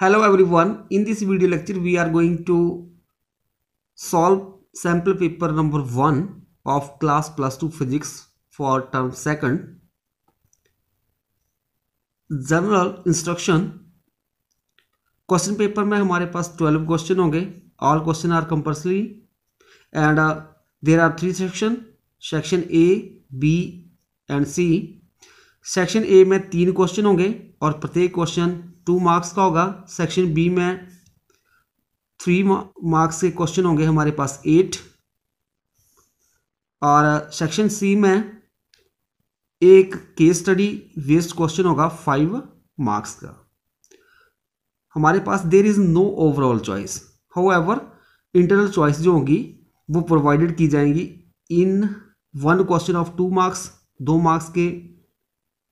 Hello everyone, in this video lecture we are going to solve sample paper number 1 of class plus 2 physics for term 2nd. General instruction question paper में हमारे पास 12 question होंगे. All question are compulsory and there are 3 section A B and C. Section A में 3 question होंगे और प्रत्येक question 2 marks का होगा. सेक्शन बी में 3 मार्क्स के क्वेश्चन होंगे हमारे पास 8 और सेक्शन सी में एक केस स्टडी बेस्ड क्वेश्चन होगा 5 मार्क्स का. हमारे पास there is no overall choice. However internal choice जो होगी वो प्रोवाइडेड की जाएंगी in 1 question of 2 marks. 2 marks के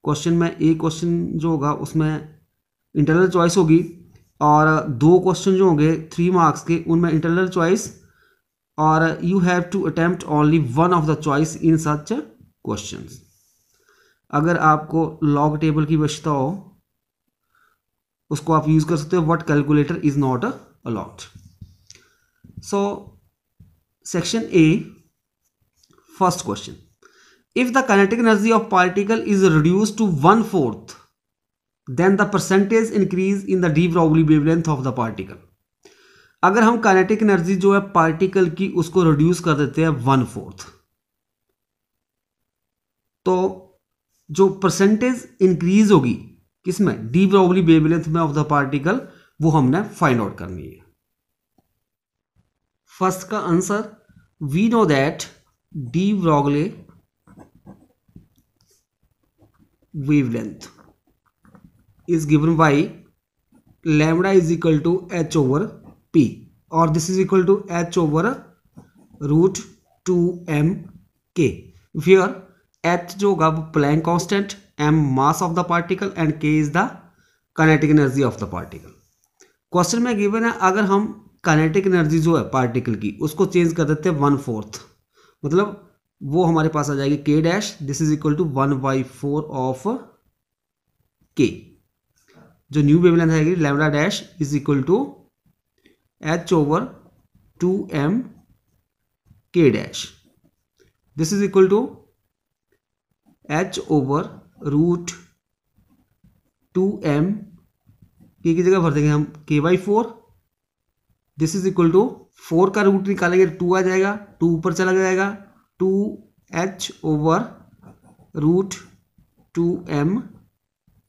क्वेश्चन में एक क्वेश्चन जो होगा उसमें इंटरनल चॉइस होगी और 2 क्वेश्चन जो होंगे 3 मार्क्स के उनमें इंटरनल चॉइस और you have to attempt only one of the choice in such questions. अगर आपको लॉग टेबल की आवश्यकता हो उसको आप यूज कर सकते हो. What calculator is not allowed. So section A first question. If the kinetic energy of particle is reduced to 1/4, then the percentage increase in the de Broglie wavelength of the particle. अगर हम kinetic energy जो है particle की उसको reduce कर देते हैं 1/4, तो जो परसेंटेज इंक्रीज होगी किसमें, डी ब्रॉगली वेवलेंथ में ऑफ द पार्टिकल, वो हमने फाइंड आउट करनी है. फर्स्ट का answer, we know that de Broglie wavelength is given by lambda is equal to h over p, or this is equal to h over root 2m k, where h जो होगा वो Planck constant, m mass of the particle and k is the kinetic energy of the particle. Question में given है अगर हम kinetic energy जो है particle की उसको चेंज कर देते हैं 1/4, मतलब वो हमारे पास आ जाएगी k dash. This is equal to 1/4 of k. जो न्यू वेवलेंथ आएगी lambda dash is equal to h over 2m k dash. This is equal to h over root 2m k की जगह भर देंगे हम k/4. This is equal to 4 का root निकालेंगे 2 आ जाएगा, 2 ऊपर चला जाएगा, 2h over root 2m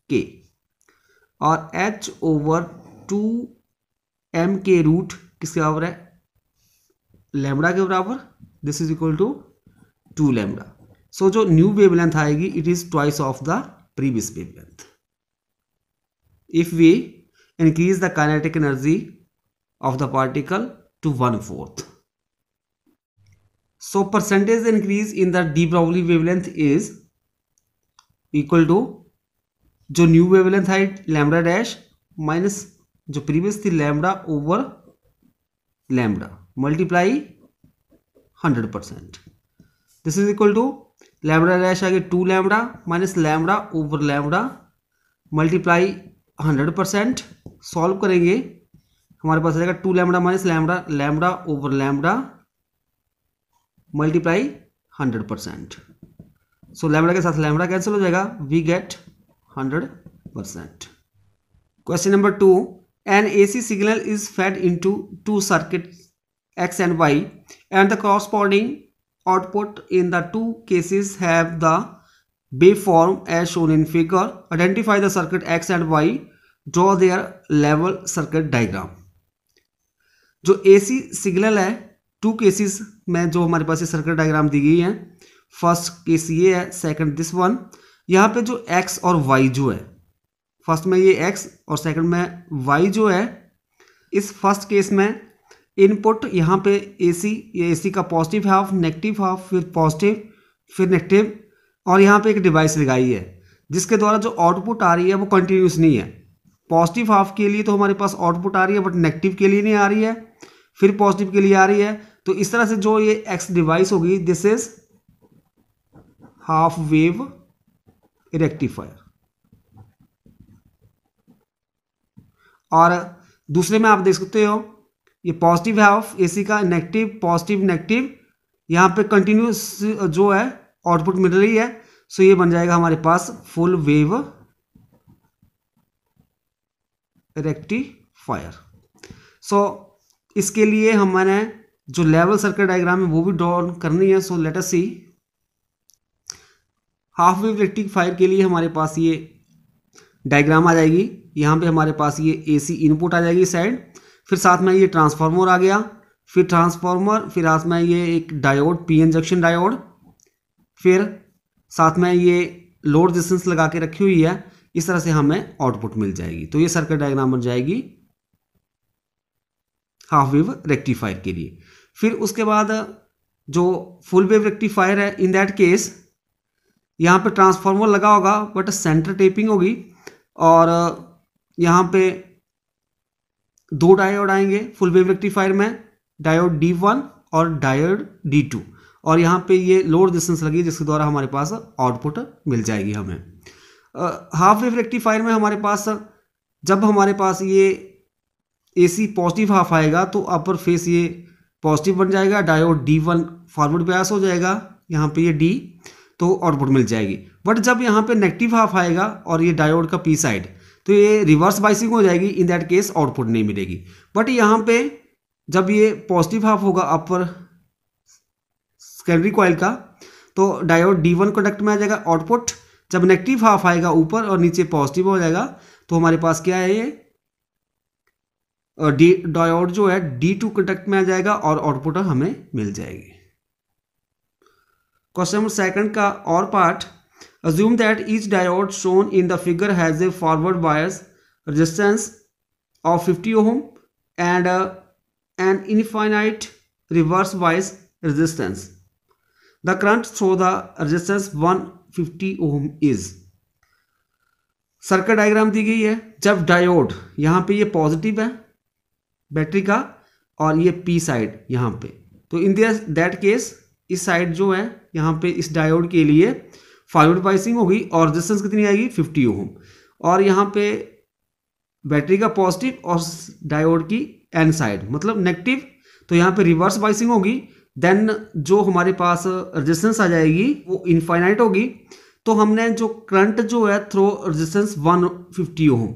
k और h ओवर 2m के रूट किसके बराबर है, लैम्बडा के बराबर. This is equal to 2 lambda. So जो न्यू वेवलेंथ आएगी it is twice of the previous wavelength. If we increase the kinetic energy of the particle to 1/4, so percentage increase in the de Broglie wavelength is equal to जो new wavelength है lambda dash minus जो previous थी lambda over lambda multiply 100%. This is equal to lambda dash आगे 2 lambda minus lambda over lambda multiply 100%. Solve करेंगे हमारे पास आएगा 2 lambda minus lambda, lambda over lambda multiply 100%. So lambda के साथ लैम्बडा कैंसिल हो जाएगा, we get 100%. Question number 2. An AC signal is fed into 2 circuit X and Y and the corresponding output in the 2 cases have the waveform as shown in figure. Identify the circuit X and Y. Draw their level circuit diagram. जो AC signal है 2 cases में जो हमारे पास ये circuit diagram दी गई है. फर्स्ट केस ये है, सेकंड दिस वन. यहाँ पे जो x और y जो है, फर्स्ट में ये x और सेकंड में y जो है, इस फर्स्ट केस में इनपुट यहाँ पे AC, ये AC का पॉजिटिव हाफ, नेगेटिव हाफ, फिर पॉजिटिव फिर नेगेटिव, और यहाँ पे एक डिवाइस लगाई है जिसके द्वारा जो आउटपुट आ रही है वो कंटिन्यूस नहीं है. पॉजिटिव हाफ के लिए तो हमारे पास आउटपुट आ रही है बट नेगेटिव के लिए नहीं आ रही है, फिर पॉजिटिव के लिए आ रही है. तो इस तरह से जो ये एक्स डिवाइस होगी this is half wave rectifier. और दूसरे में आप देख सकते हो ये पॉजिटिव है ऑफ एसी का, नेगेटिव पॉजिटिव नेगेटिव, यहाँ पे कंटिन्यूस जो है आउटपुट मिल रही है। सो ये बन जाएगा हमारे पास फुल वेव रेक्टिफायर। सो इसके लिए हमारे जो लेवल सर्किट डायग्राम है वो भी ड्रॉ करनी है। सो लेट अस सी, हाफ वेव रेक्टिफायर के लिए हमारे पास ये डायग्राम आ जाएगी। यहाँ पे हमारे पास ये एसी इनपुट आ जाएगी साइड, फिर साथ में ये ट्रांसफार्मर आ गया, फिर ट्रांसफार्मर, फिर साथ में ये एक डायोड पीएन जंक्शन डायोड, फिर साथ में ये लोड रेजिस्टेंस लगा के रखी हुई है। इस तरह से हमें आउटपुट मिल जाएगी। तो ये सर्किट डायग्राम बन जाएगी हाफ वेव रेक्टिफायर के लिए। फिर उसके बाद जो फुल वेव रेक्टिफायर है, इन दैट केस यहाँ पे ट्रांसफार्मर लगा होगा बट सेंटर टेपिंग होगी, और यहाँ पे दो डायोड आएंगे फुल वेव रेक्टिफायर में, डायोड D1 और डायोड D2, और यहाँ पे ये लोड रेजिस्टेंस लगी जिसके द्वारा हमारे पास आउटपुट मिल जाएगी हमें। हाफ वेव रेक्टिफायर में हमारे पास जब हमारे पास ये एसी पॉजिटिव हाफ आएगा तो अपर फेस ये पॉजिटिव बन जाएगा, डायोड D1 फॉरवर्ड बायस हो जाएगा, यहाँ पे ये D, तो आउटपुट मिल जाएगी। बट जब यहाँ पे नेगेटिव हाफ आएगा और ये डायोड का पी साइड, तो ये रिवर्स बाइसिंग हो जाएगी, इन दैट केस आउटपुट नहीं मिलेगी। बट यहाँ पे जब ये पॉजिटिव हाफ होगा अपर सेकेंडरी कॉइल का, तो डायोड D1 कंडक्ट में आ जाएगा आउटपुट। जब नेगेटिव हाफ आएगा ऊपर और नीचे पॉजिटिव हो जाएगा, तो हमारे पास क्या है, ये डायोड जो है D2 कंडक्ट में आ जाएगा और आउटपुट हमें मिल जाएगी। क्वेश्चन नंबर सेकंड का और part, assume that each diode shown in the figure has a forward bias resistance of 50 ohm and an infinite reverse bias resistance. The current through the resistance 150 ohm is. Circuit diagram दी गई है। जब diode यहाँ पे ये positive है battery का और ये पी साइड यहाँ पे, तो इन दैट केस इस साइड जो है यहाँ पे इस डायोड के लिए फॉरवर्ड बाइसिंग होगी और रेजिस्टेंस कितनी आएगी 50 ओम, और यहाँ पे बैटरी का पॉजिटिव और डायोड की एन साइड मतलब नेगेटिव, तो यहाँ पे रिवर्स बाइसिंग होगी। देन जो हमारे पास रेजिस्टेंस आ जाएगी वो इनफाइनाइट होगी। तो हमने जो करंट जो है थ्रो रेजिस्टेंस 150 ओम,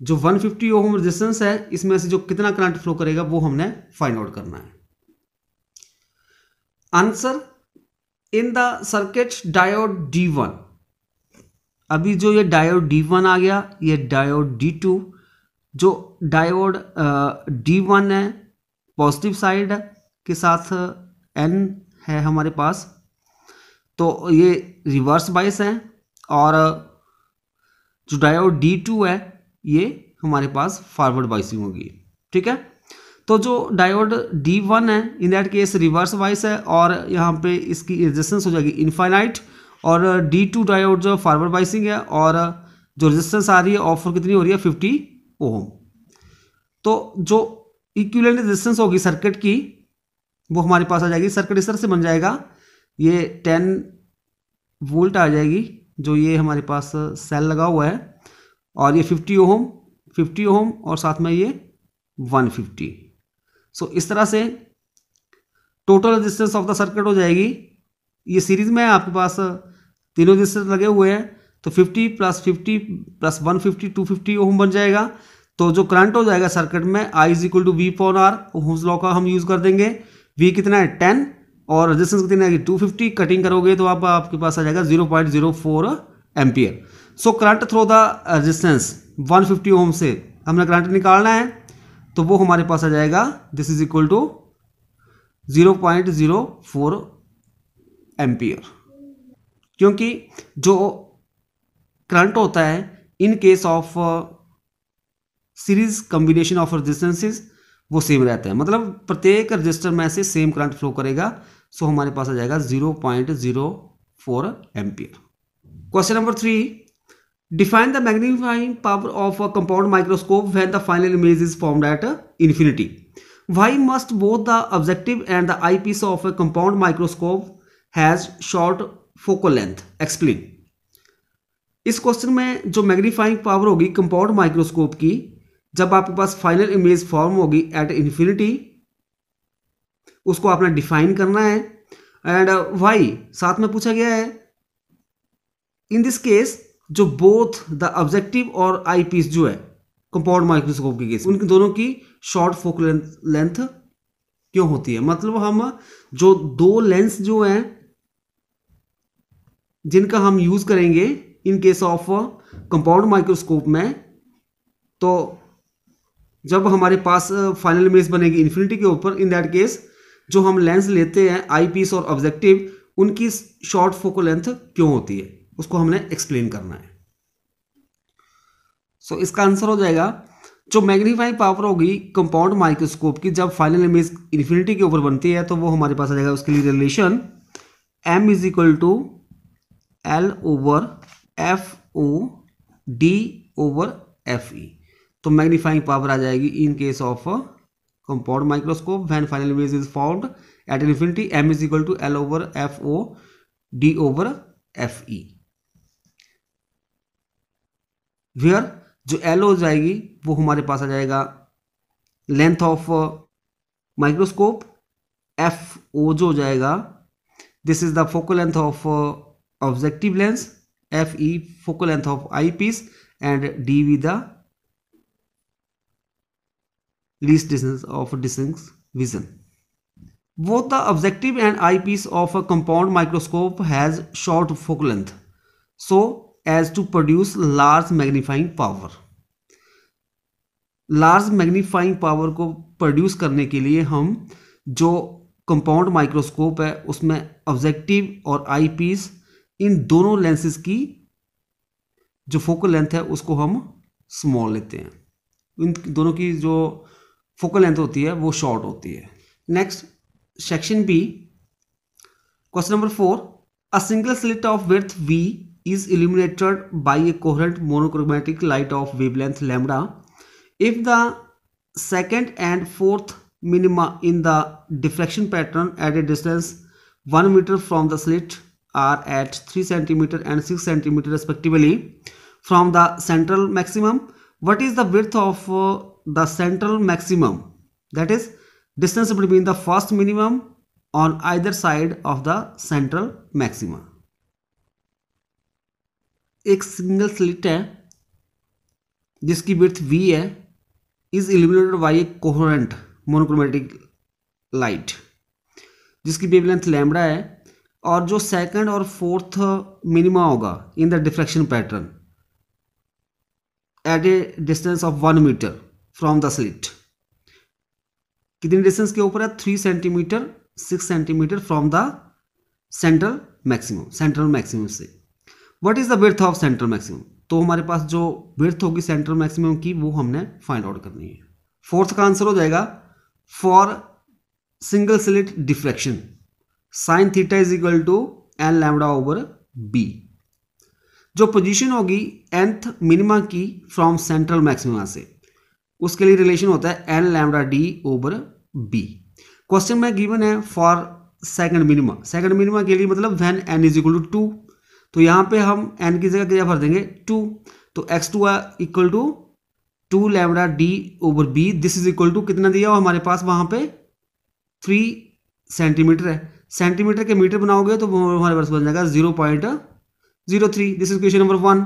जो 150 ओम रेजिस्टेंस है इसमें से जो कितना करंट फ्लो करेगा वो हमने फाइंड आउट करना है। Answer, in the circuit diode D1, अभी जो ये डायोड D1 आ गया, ये डायोड D2, जो डायोड D1 है पॉजिटिव साइड के साथ N है हमारे पास, तो ये रिवर्स बाइस है, और जो डायोड D2 है ये हमारे पास फॉरवर्ड बाइसिंग होगी। ठीक है, तो जो डायोड D1 है इन दैट केस रिवर्स बाइस है और यहाँ पे इसकी रेजिस्टेंस हो जाएगी इनफाइनाइट, और D2 डायोड जो फॉरवर्ड बाइसिंग है और जो रेजिस्टेंस आ रही है ऑफर कितनी हो रही है 50 ओम। तो जो इक्विवेलेंट रेजिस्टेंस होगी सर्किट की वो हमारे पास आ जाएगी। सर्किट इस तरह से बन जाएगा, ये 10 वोल्ट आ जाएगी जो ये हमारे पास सेल लगा हुआ है, और ये 50 ओम और साथ में ये 150। सो इस तरह से total resistance of the circuit हो जाएगी। ये सीरीज में आपके पास तीनों रेजिस्टेंस लगे हुए हैं, तो 50 + 50 + 150 250 ओम बन जाएगा। तो जो करंट हो जाएगा सर्किट में I = V/R, ओम्स लॉ का हम यूज कर देंगे। V कितना है 10 और रेजिस्टेंस कितनी आएगी 250, कटिंग करोगे तो आपके पास आ जाएगा 0.04 ampere. So current through the resistance 150 ओम से हमने करंट निकालना है, तो वो हमारे पास आ जाएगा this is equal to 0.04 ampere, क्योंकि जो करंट होता है in case of series combination of resistances वो सेम रहता है, मतलब प्रत्येक रजिस्टर में से सेम करंट फ्लो करेगा। सो हमारे पास आ जाएगा 0.04 ampere. Question number 3, define the magnifying power of a compound microscope when the final image is formed at infinity. Why must both the objective and the eyepiece of a compound microscope has short focal length? Explain. इस question में जो magnifying power होगी compound microscope की जब आपके पास final image form होगी at infinity, उसको आपने डिफाइन करना है। एंड वाई साथ में पूछा गया है इन दिस केस जो बोथ द ऑब्जेक्टिव और आई पीस जो है कंपाउंड माइक्रोस्कोप के केस, उनके दोनों की शॉर्ट फोकल लेंथ क्यों होती है। मतलब हम जो दो लेंस जो हैं जिनका हम यूज करेंगे इन केस ऑफ कंपाउंड माइक्रोस्कोप में, तो जब हमारे पास फाइनल इमेज बनेगी इन्फिनिटी के ऊपर, इन दैट केस जो हम लेंस लेते हैं आई पीस और ऑब्जेक्टिव, उनकी शॉर्ट फोकल लेंथ क्यों होती है, उसको हमने एक्सप्लेन करना है। सो इसका आंसर हो जाएगा जो मैग्नीफाइंग पावर होगी कंपाउंड माइक्रोस्कोप की जब फाइनल इमेज इन्फिनिटी के ऊपर बनती है, तो वो हमारे पास आ जाएगा उसके लिए relation m is equal to L over f o d over f e. तो मैग्नीफाइंग पावर आ जाएगी in case of compound microscope when final image is found at infinity, m is equal to L over f o d over f e, where जो L हो जाएगी वो हमारे पास आ जाएगा length of microscope, f o जो हो जाएगा this is the focal length of objective lens, f e focal length of eyepiece, and d be the least distance of distance vision. Both the objective and eyepiece of a compound microscope has short focal length so as to produce large magnifying power. Large magnifying power को produce करने के लिए हम जो compound microscope है उसमें objective और आई piece इन दोनों लेंसेज की जो फोकल लेंथ है उसको हम स्मॉल लेते हैं। इन दोनों की जो फोकल लेंथ होती है वो शॉर्ट होती है। Next section B, question number 4, a single slit of width v is illuminated by a coherent monochromatic light of wavelength lambda if the second and fourth minima in the diffraction pattern at a distance 1 meter from the slit are at 3 cm and 6 cm respectively from the central maximum. What is the width of the central maximum, that is distance between the first minimum on either side of the central maximum. एक single slit है जिसकी width v है, is illuminated by a coherent monochromatic light जिसकी wavelength lambda है, और जो second और fourth minima होगा in the diffraction pattern at a distance of 1 metre from the slit, कितनी डिस्टेंस के ऊपर है 3 centimetre 6 centimetre from the central maximum से। What is the width of central maximum, तो हमारे पास जो विड्थ होगी सेंट्रल मैक्सिमम की वो हमने फाइंड आउट करनी है। फोर्थ का आंसर हो जाएगा for single slit diffraction sine theta is equal to N lambda over B. जो पोजीशन होगी nth मिनिमा की फ्रॉम सेंट्रल मैक्सिमा से, उसके लिए रिलेशन होता है N lambda D over B. Question में गिवन है फॉर सेकंड मिनिमा के लिए मतलब when n is equal to 2, तो यहाँ पे हम n की जगह क्या भर देंगे 2, तो x2 equal to 2 lambda D over B, this is equal to कितना दिया हो हमारे पास वहाँ पे 3 सेंटीमीटर है, सेंटीमीटर के मीटर बनाओगे तो हमारे पास बन जाएगा 0.03, दिस इज क्वेश्चन नंबर 1।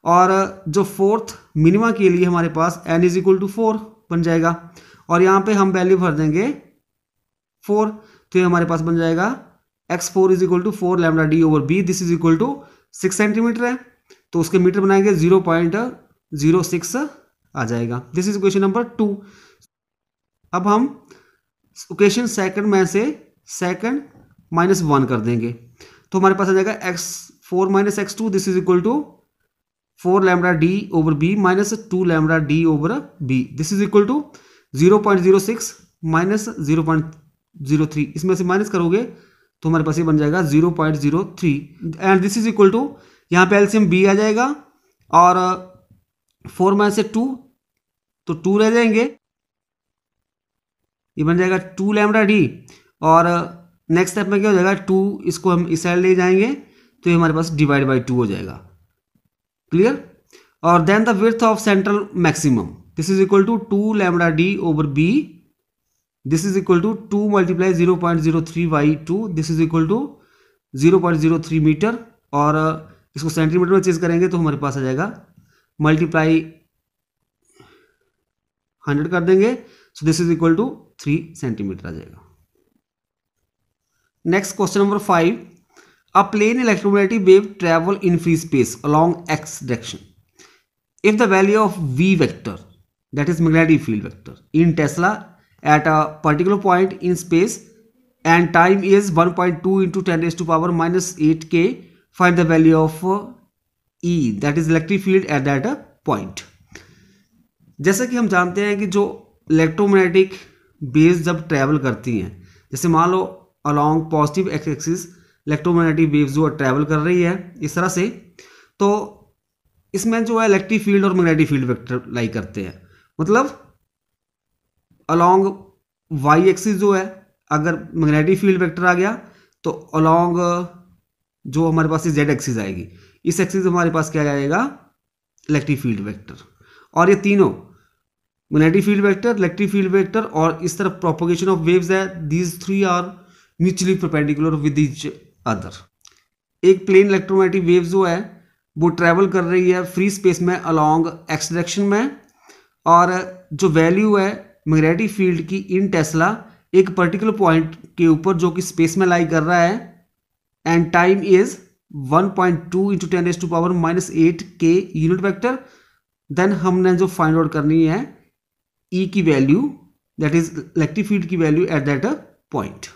और जो फोर्थ मिनिमा के लिए हमारे पास n इज इक्वल टू 4 बन जाएगा, और यहाँ पे हम वैल्यू भर देंगे 4, तो ये हमारे पास बन जाएगा x4 is equal to 4 lambda D over B, this is equal to 6 centimetre है, तो उसके मीटर बनाएंगे 0.06 आ जाएगा। This is question number 2। अब हम क्वेश्चन सेकंड में से सेकंड -1 कर देंगे, तो हमारे पास आ जाएगा x4 minus x2, this is equal to 4 lambda D over B minus 2 lambda D over B, this is equal to 0.06 minus 0.03, इसमें से माइनस करोगे तो हमारे पास ये बन जाएगा 0.03, and this is equal to यहाँ पे एलसीएम b आ जाएगा, और 4 में से 2 तो 2 रह जाएंगे, ये बन जाएगा 2 लैम्बडा डी, और नेक्स्ट स्टेप में क्या हो जाएगा 2 इसको हम इस साइड ले जाएंगे तो ये हमारे पास डिवाइड बाई 2 हो जाएगा। क्लियर। और then the width of central maximum, this is equal to 2 lambda D over B, this is equal to 2 multiply 0.03 by 2, this is equal to 0.03 metre, और इसको सेंटीमीटर में चेंज करेंगे तो हमारे पास आ जाएगा मल्टीप्लाई 100 कर देंगे, so this is equal to 3 centimetre आ जाएगा। Next question number 5, a plane electromagnetic wave travel in free space along x direction if the value of v vector, that is magnetic field vector, in Tesla at a particular point in space and time is 1.2 into 10 raised to power minus 8k, find the value of E, that is electric field at that point। जैसा कि हम जानते हैं कि जो electromagnetic waves जब travel करती हैं, जैसे मान लो along positive x axis electromagnetic waves जो ट्रैवल कर रही है इस तरह से, तो इसमें जो है इलेक्ट्रिक फील्ड और मैग्नेटिक फील्ड वेक्टर लाई करते हैं। मतलब अलोंग वाई एक्सिस जो है अगर मैग्नेटिक फील्ड वेक्टर आ गया तो अलोंग जो हमारे पास जेड एक्सिस आएगी, इस एक्सिस हमारे पास क्या आएगा, इलेक्ट्रिक फील्ड वेक्टर। और ये तीनों magnetic field vector, electric field vector और इस तरफ प्रोपोगेशन ऑफ वेव्स है, these three are mutually perpendicular with each other. एक प्लेन इलेक्ट्रोमैग्नेटिक वेव जो है वो ट्रैवल कर रही है फ्री स्पेस में अलोंग एक्स डायरेक्शन में, और जो वैल्यू है मैग्नेटिक फील्ड की इन टेस्ला एक पर्टिकुलर पॉइंट के ऊपर जो कि स्पेस में लाई कर रहा है, and time is 1.2 into 10 raise to power minus 8 के यूनिट वेक्टर। देन हमने जो फाइंड आउट करनी है ई की value, that is electric field की value at that point.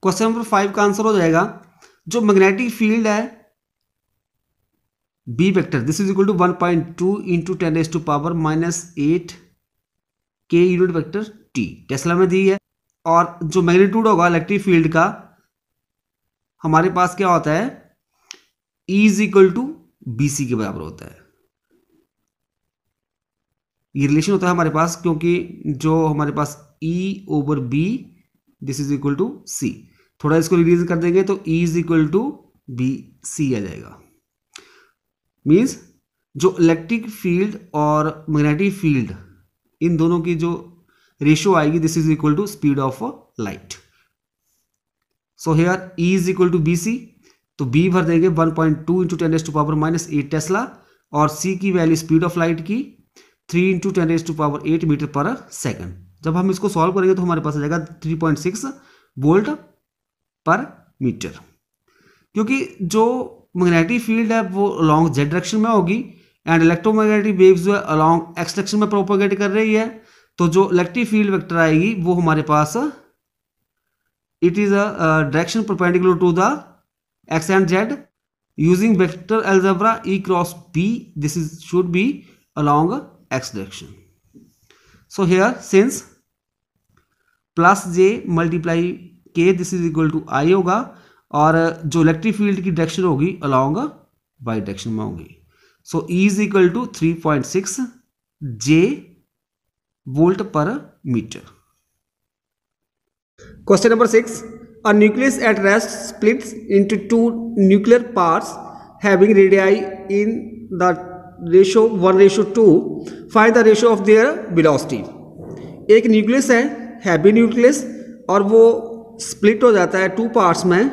Question number 5 का आंसर हो जाएगा, जो मैग्नेटिक फील्ड है B vector, this is equal to 1.2 into 10 raise to power minus 8 के यूनिट वेक्टर टी टेस्ला में दी है, और जो मैग्नीट्यूड होगा इलेक्ट्रिक फील्ड का हमारे पास क्या होता है, E is equal to B C के बराबर होता है। ये रिलेशन होता है हमारे पास, क्योंकि जो हमारे पास E over B this is equal to C, थोड़ा इसको रिलीज कर देंगे तो E is equal to B C आ जाएगा। मीन्स जो इलेक्ट्रिक फील्ड और मैग्नेटिक फील्ड इन दोनों की जो रेशियो आएगी, this is equal to speed of light. So here E is equal to B C, तो B भर देंगे 1.2 into 10 raise to power minus 8 tesla, और C की वैल्यू स्पीड ऑफ लाइट की 3 into 10 raise to power 8 metre पर second. जब हम इसको सॉल्व करेंगे तो हमारे पास आ जाएगा 3.6 वोल्ट पर मीटर। क्योंकि जो मैग्नेटिक फील्ड है वो अलोंग जेड डायरेक्शन में होगी एंड इलेक्ट्रोमैग्नेटिक वेव्स जो है अलोंग एक्स डायरेक्शन में प्रोपोगेट कर रही है, तो जो इलेक्ट्रिक फील्ड वेक्टर आएगी वो हमारे पास it is a direction perpendicular to the x and z using vector algebra E cross B, this is should be along x direction. So here since plus j multiply k this is equal to I होगा, और जो electric field की direction होगी along y direction में होगी। So E is equal to 3.6 J volt पर metre. Question number 6, a nucleus at rest splits into 2 nuclear parts having radii in the ratio 1:2, find the ratio of their velocity. एक nucleus है, heavy nucleus, और वो split हो जाता है 2 parts में।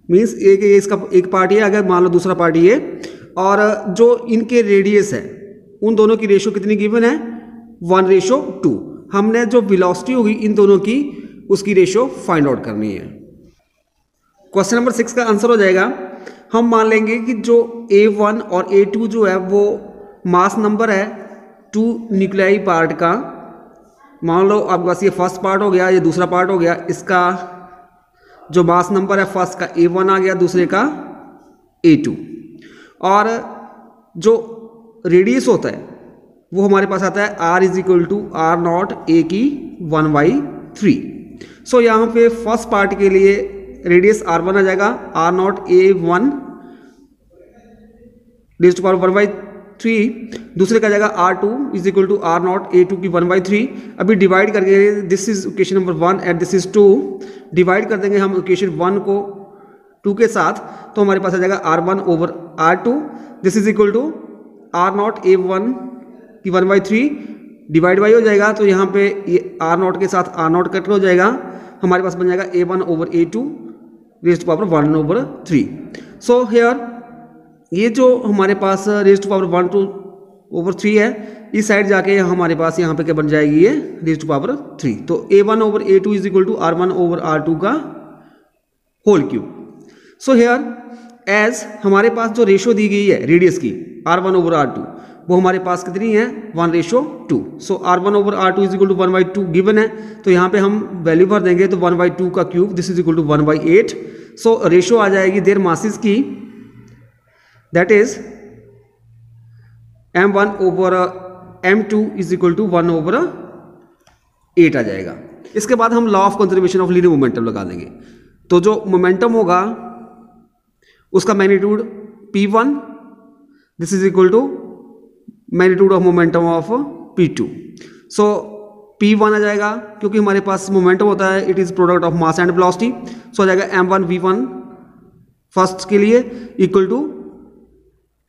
Means इसका एक पार्ट ये, अगर मान लो दूसरा पार्ट ये, और जो इनके रेडियस है उन दोनों की रेशियो कितनी गिवन है, 1:2। हमने जो वेलोसिटी होगी इन दोनों की उसकी रेशियो फाइंड आउट करनी है। क्वेश्चन नंबर 6 का आंसर हो जाएगा, हम मान लेंगे कि जो A1 और A2 जो है वो मास नंबर है 2 न्यूक्लियाई पार्ट का। मान लो आपके पास ये फर्स्ट पार्ट हो गया, ये दूसरा पार्ट हो गया, इसका जो मास नंबर है फर्स्ट का A1 आ गया, दूसरे का A2, और जो रेडियस होता है वो हमारे पास आता है R is equal to R0 A की 1/3। सो यहाँ पे फर्स्ट पार्ट के लिए रेडियस R1 आ जाएगा, R0 A1 rays to power 1/3, दूसरे का जाएगा R2 is equal to R0 A2 की 1/3। अभी डिवाइड करके, this is equation number 1 and this is 2, divide कर देंगे हम इक्वेशन 1 को 2 के साथ, तो हमारे पास आ जाएगा R1 over R2, this is equal to R0 A1 की 1/3 डिवाइड बाई हो जाएगा, तो यहाँ पे ये R0 के साथ R0 कट हो जाएगा, हमारे पास बन जाएगा A1/A2 raise to power 1/3। So here ये जो हमारे पास रेज़ टू पावर 1/3 है, इस साइड जाके हमारे पास यहाँ पे क्या बन जाएगी, ये रेज़ टू पावर 3। तो A1/A2 is equal to R1/R2 का whole cube. So here as हमारे पास जो रेशो दी गई है रेडियस की R1/R2, वो हमारे पास कितनी है 1:2। So R1/R2 is equal to 1/2 given है, तो यहाँ पे हम वैल्यू भर देंगे, तो 1/2 का cube this is equal to 1/8। So ratio आ जाएगी देयर मासेस की, that is M1/M2 is equal to 1/8 आ जाएगा। इसके बाद हम law of conservation of linear momentum लगा देंगे। तो जो मोमेंटम होगा उसका magnitude P1 this is equal to magnitude of momentum of P2। So P1 आ जाएगा, क्योंकि हमारे पास मोमेंटम होता है it is product of mass and velocity, सो आ जाएगा M1V1 फर्स्ट के लिए इक्वल टू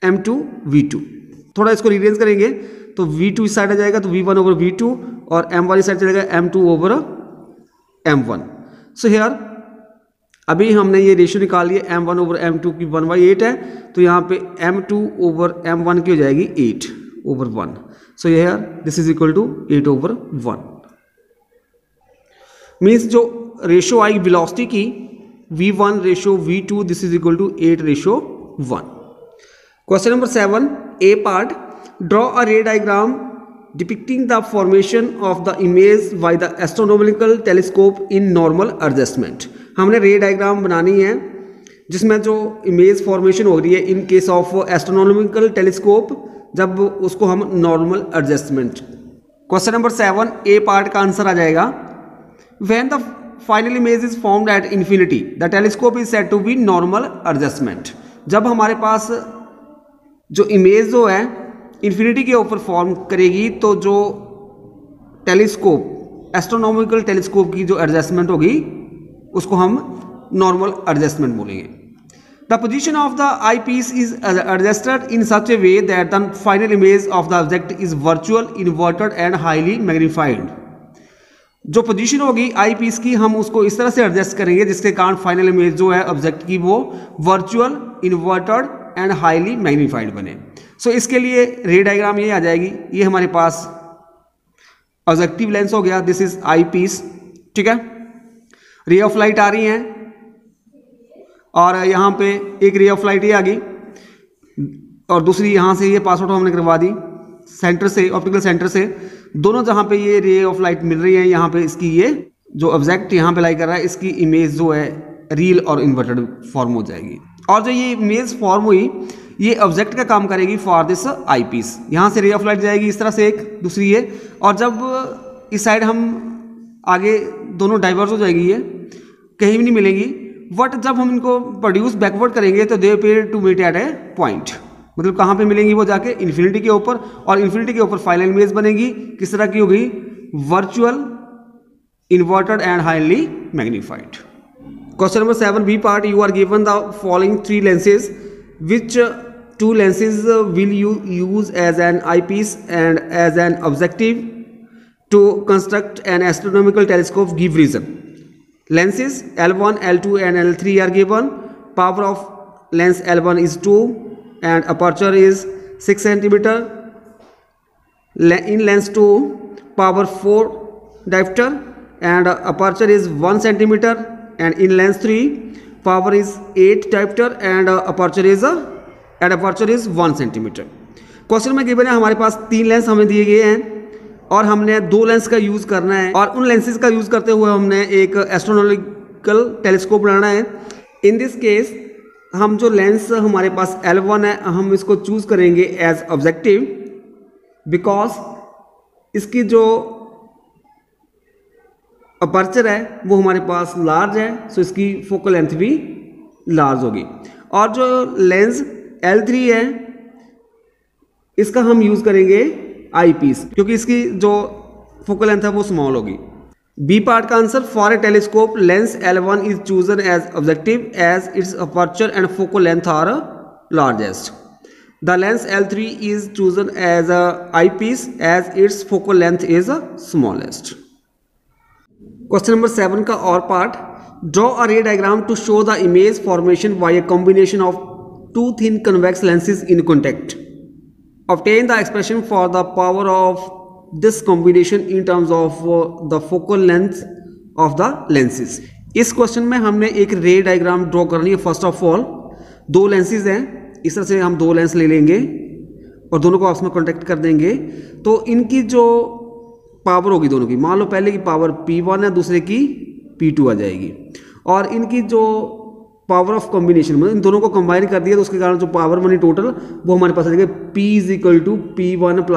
M2V2। थोड़ा इसको रीअरेंज करेंगे तो V2 इस साइड आ जाएगा, तो V1/V2 और M1 इस साइड चलेगा M2/M1। सो हियर अभी हमने ये रेशियो निकाल लिया, M1/M2 की 1/8 है, तो यहाँ पे M2/M1 की हो जाएगी 8/1। So here this is equal to 8/1। Means जो रेशियो आई वेलोसिटी की V1/V2 this is equal to 8:1। Question number 7 A part, draw a ray diagram depicting the formation of the image by the astronomical telescope in normal adjustment. हमने ray diagram बनानी है जिसमें जो image formation हो रही है in case of astronomical telescope, जब उसको हम normal adjustment. Question number 7 A part का आंसर आ जाएगा, when the final image is formed at infinity the telescope is said to be normal adjustment. जब हमारे पास जो इमेज जो है इन्फिनिटी के ऊपर फॉर्म करेगी, तो जो टेलीस्कोप एस्ट्रोनॉमिकल टेलीस्कोप की जो एडजस्टमेंट होगी उसको हम नॉर्मल एडजस्टमेंट बोलेंगे। The position of the eyepiece is adjusted in such a way that the final image of the object is virtual, inverted and highly magnified. जो position होगी आई piece की, हम उसको इस तरह से एडजस्ट करेंगे जिसके कारण फाइनल इमेज जो है ऑब्जेक्ट की वो virtual, inverted and highly magnified बने। सो इसके लिए रे डायग्राम ये आ जाएगी, ये हमारे पास ऑब्जेक्टिव लेंस हो गया, दिस इज आई पीस, ठीक है। रे ऑफ लाइट आ रही हैं और यहाँ पे एक रे ऑफ लाइट ये आ गई और दूसरी यहाँ से ये पास आउट हमने करवा दी सेंटर से, ऑप्टिकल सेंटर से। दोनों जहाँ पे ये रे ऑफ लाइट मिल रही है, यहाँ पे इसकी ये जो ऑब्जेक्ट यहाँ पे लाई कर रहा है इसकी इमेज जो है रियल और इन्वर्टेड फॉर्म हो जाएगी। और जो ये इमेज फॉर्म हुई ये ऑब्जेक्ट का काम करेगी फॉर दिस आई पीस। यहाँ से रे ऑफ लाइट जाएगी इस तरह से एक, दूसरी ये, और जब इस साइड हम आगे दोनों डाइवर्स हो जाएगी, ये कहीं भी नहीं मिलेंगी, बट जब हम इनको प्रोड्यूस बैकवर्ड करेंगे तो they appear to meet at a point. मतलब कहाँ पे मिलेंगी वो जाके इन्फिनिटी के ऊपर, और इन्फिनिटी के ऊपर फाइनल इमेज बनेगी किस तरह की होगी, virtual, inverted and highly magnified. Question number 7 B part, you are given the following 3 lenses. Which 2 lenses will you use as an eyepiece and as an objective to construct an astronomical telescope? Give reason. Lenses L1, L2 and L3 are given. Power of lens L1 is 2 and aperture is 6 cm. In lens 2 power 4 diopter and aperture is 1 cm. And in lens 3 power is 8 diopter and aperture is 1 cm. Question में given है हमारे पास 3 lens हमें दिए गए हैं और हमने 2 lens का यूज़ करना है, और उन लेंसेज का यूज़ करते हुए हमने एक एस्ट्रोनॉमिकल टेलीस्कोप बनाना है। इन दिस केस हम जो लेंस हमारे पास L1 है हम इसको चूज़ करेंगे एज ऑब्जेक्टिव, बिकॉज इसकी जो अपर्चर है वो हमारे पास लार्ज है, सो इसकी फोकल लेंथ भी लार्ज होगी। और जो लेंस L3 है इसका हम यूज़ करेंगे आई पीस, क्योंकि इसकी जो फोकल लेंथ है वो स्मॉल होगी। बी पार्ट का answer, for a telescope lens L1 is chosen as objective as its aperture and focal length are largest. The lens L3 is chosen as a eyepiece as its focal length is smallest. Question number 7 का और part, draw a ray diagram to show the image formation by a combination of two thin convex lenses in contact. Obtain the expression for the power of this combination in terms of the focal length of the lenses. इस question में हमने एक रे diagram draw करनी है. First of all दो lenses हैं, इस तरह से हम दो लेंस ले लेंगे और दोनों को आपस में कॉन्टैक्ट कर देंगे. तो इनकी जो पावर होगी दोनों की, मान लो पहले की पावर P1 है, दूसरे की P2 आ जाएगी, और इनकी जो पावर ऑफ कॉम्बिनेशन मतलब इन दोनों को कंबाइन कर दिया तो उसके कारण जो पावर बनी टोटल वो हमारे पास आ जाएगी P = P1 +